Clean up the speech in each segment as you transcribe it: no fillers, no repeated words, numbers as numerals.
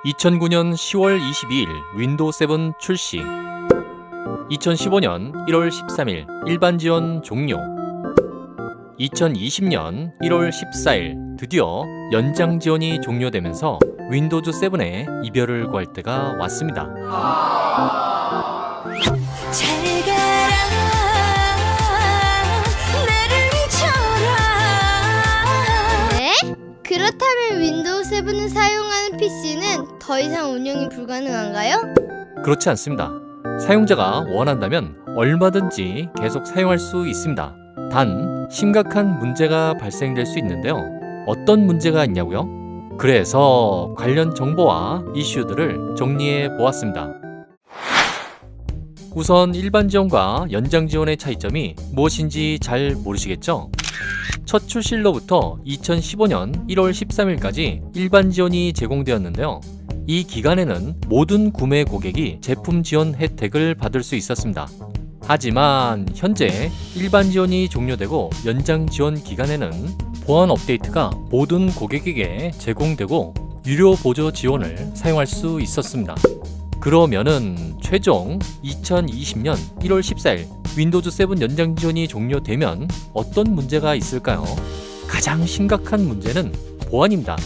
2009년 10월 22일 윈도우 7 출시. 2015년 1월 13일 일반 지원 종료. 2020년 1월 14일 드디어 연장 지원이 종료되면서 윈도우즈 7의 이별을 구할 때가 왔습니다. 잘 가라 나를 잊어라. 네? 그렇다면 윈도우 7을 사용하는 PC는 더 이상 운영이 불가능한가요? 그렇지 않습니다. 사용자가 원한다면 얼마든지 계속 사용할 수 있습니다. 단 심각한 문제가 발생될 수 있는데요. 어떤 문제가 있냐고요? 그래서 관련 정보와 이슈들을 정리해 보았습니다. 우선 일반 지원과 연장 지원의 차이점이 무엇인지 잘 모르시겠죠? 첫 출시일로부터 2015년 1월 13일까지 일반 지원이 제공되었는데요. 이 기간에는 모든 구매 고객이 제품 지원 혜택을 받을 수 있었습니다. 하지만 현재 일반 지원이 종료되고 연장 지원 기간에는 보안 업데이트가 모든 고객에게 제공되고 유료 보조 지원을 사용할 수 있었습니다. 그러면은 최종 2020년 1월 14일 윈도우즈 7 연장 지원이 종료되면 어떤 문제가 있을까요? 가장 심각한 문제는 보안입니다.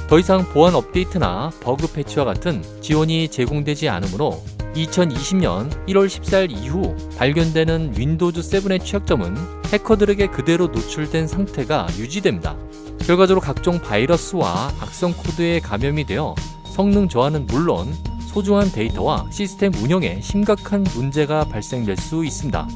더 이상 보안 업데이트나 버그 패치와 같은 지원이 제공되지 않으므로 2020년 1월 14일 이후 발견되는 윈도우즈 7의 취약점은 해커들에게 그대로 노출된 상태가 유지됩니다. 결과적으로 각종 바이러스와 악성 코드에 감염이 되어 성능 저하는 물론 소중한 데이터와 시스템 운영에 심각한 문제가 발생될 수 있습니다.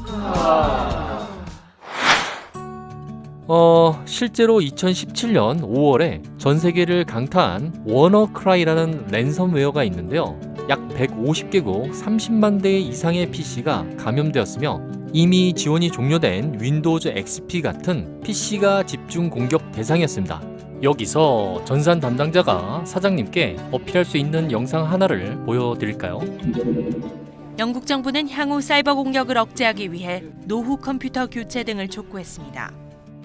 실제로 2017년 5월에 전 세계를 강타한 워너크라이라는 랜섬웨어가 있는데요. 약 150개국 30만 대 이상의 PC가 감염되었으며 이미 지원이 종료된 윈도우즈 XP 같은 PC가 집중 공격 대상이었습니다. 여기서 전산 담당자가 사장님께 어필할 수 있는 영상 하나를 보여드릴까요? 영국 정부는 향후 사이버 공격을 억제하기 위해 노후 컴퓨터 교체 등을 촉구했습니다.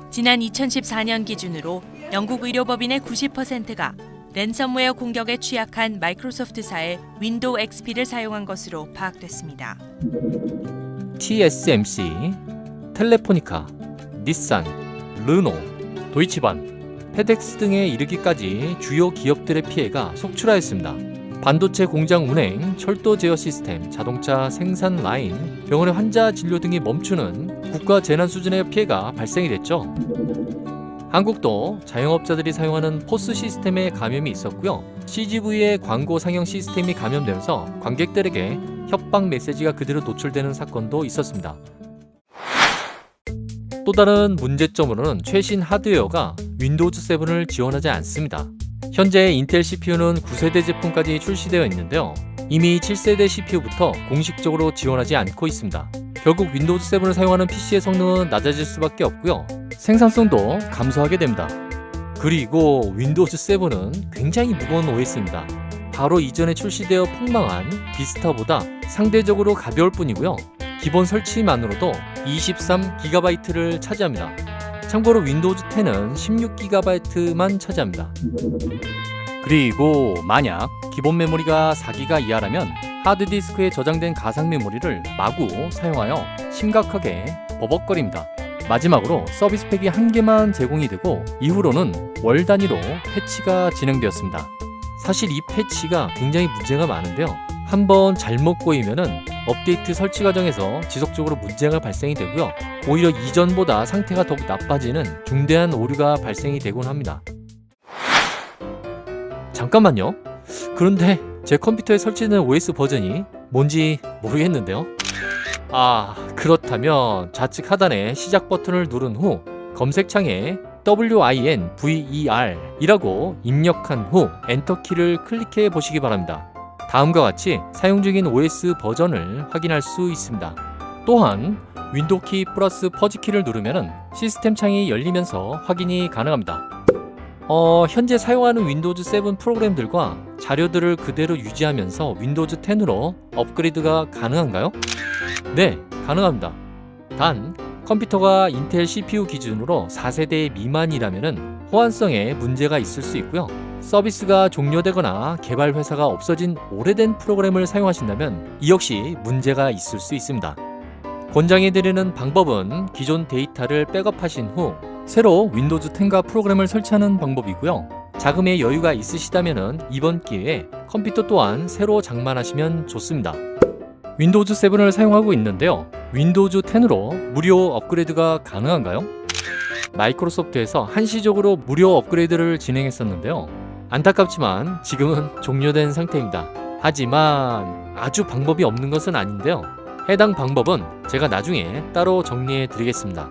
지난 2014년 기준으로 영국 의료법인의 90%가 랜섬웨어 공격에 취약한 마이크로소프트사의 윈도우 XP를 사용한 것으로 파악됐습니다. TSMC, 텔레포니카, 닛산, 르노, 도이치반, 페덱스 등에 이르기까지 주요 기업들의 피해가 속출하였습니다. 반도체 공장 운행, 철도 제어 시스템, 자동차 생산 라인, 병원의 환자 진료 등이 멈추는 국가 재난 수준의 피해가 발생이 됐죠. 한국도 자영업자들이 사용하는 포스 시스템에 감염이 있었고요. CGV의 광고 상영 시스템이 감염되면서 관객들에게 협박 메시지가 그대로 노출되는 사건도 있었습니다. 또 다른 문제점으로는 최신 하드웨어가 윈도우즈 7을 지원하지 않습니다. 현재 인텔 CPU는 9세대 제품까지 출시되어 있는데요. 이미 7세대 CPU부터 공식적으로 지원하지 않고 있습니다. 결국 윈도우즈 7을 사용하는 PC의 성능은 낮아질 수밖에 없고요. 생산성도 감소하게 됩니다. 그리고 윈도우즈 7은 굉장히 무거운 OS입니다. 바로 이전에 출시되어 폭망한 비스타보다 상대적으로 가벼울 뿐이고요. 기본 설치만으로도 23GB를 차지합니다. 참고로 윈도우즈 10은 16GB만 차지합니다. 그리고 만약 기본 메모리가 4GB 이하라면 하드디스크에 저장된 가상 메모리를 마구 사용하여 심각하게 버벅거립니다. 마지막으로 서비스 팩이 1개만 제공이 되고 이후로는 월 단위로 패치가 진행되었습니다. 사실 이 패치가 굉장히 문제가 많은데요. 한번 잘못 꼬이면은 업데이트 설치 과정에서 지속적으로 문제가 발생이 되고요. 오히려 이전보다 상태가 더욱 나빠지는 중대한 오류가 발생이 되곤 합니다. 잠깐만요. 그런데 제 컴퓨터에 설치된 OS 버전이 뭔지 모르겠는데요. 그렇다면 좌측 하단의 시작 버튼을 누른 후 검색창에 WINVER 이라고 입력한 후 엔터키를 클릭해 보시기 바랍니다. 다음과 같이 사용 중인 OS 버전을 확인할 수 있습니다. 또한 윈도우 키 플러스 퍼지 키를 누르면 시스템 창이 열리면서 확인이 가능합니다. 현재 사용하는 윈도우즈 7 프로그램들과 자료들을 그대로 유지하면서 윈도우즈 10으로 업그레이드가 가능한가요? 네, 가능합니다. 단 컴퓨터가 인텔 CPU 기준으로 4세대 미만이라면 호환성에 문제가 있을 수 있고요. 서비스가 종료되거나 개발 회사가 없어진 오래된 프로그램을 사용하신다면 이 역시 문제가 있을 수 있습니다. 권장해드리는 방법은 기존 데이터를 백업하신 후 새로 윈도우즈 10과 프로그램을 설치하는 방법이고요. 자금의 여유가 있으시다면 이번 기회에 컴퓨터 또한 새로 장만하시면 좋습니다. 윈도우즈 7을 사용하고 있는데요. 윈도우즈 10으로 무료 업그레이드가 가능한가요? 마이크로소프트에서 한시적으로 무료 업그레이드를 진행했었는데요. 안타깝지만 지금은 종료된 상태입니다. 하지만 아주 방법이 없는 것은 아닌데요. 해당 방법은 제가 나중에 따로 정리해 드리겠습니다.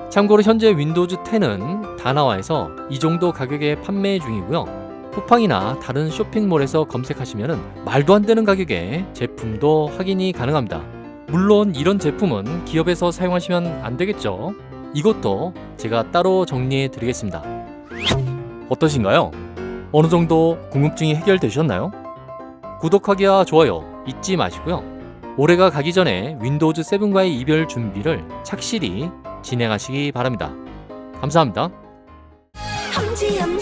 참고로 현재 윈도우즈 10은 다나와에서 이 정도 가격에 판매 중이고요. 쿠팡이나 다른 쇼핑몰에서 검색하시면 말도 안 되는 가격에 제품도 확인이 가능합니다. 물론 이런 제품은 기업에서 사용하시면 안 되겠죠. 이것도 제가 따로 정리해 드리겠습니다. 어떠신가요? 어느 정도 궁금증이 해결되셨나요? 구독하기와 좋아요 잊지 마시고요. 올해가 가기 전에 윈도우즈 7과의 이별 준비를 착실히 진행하시기 바랍니다. 감사합니다. 험지 없는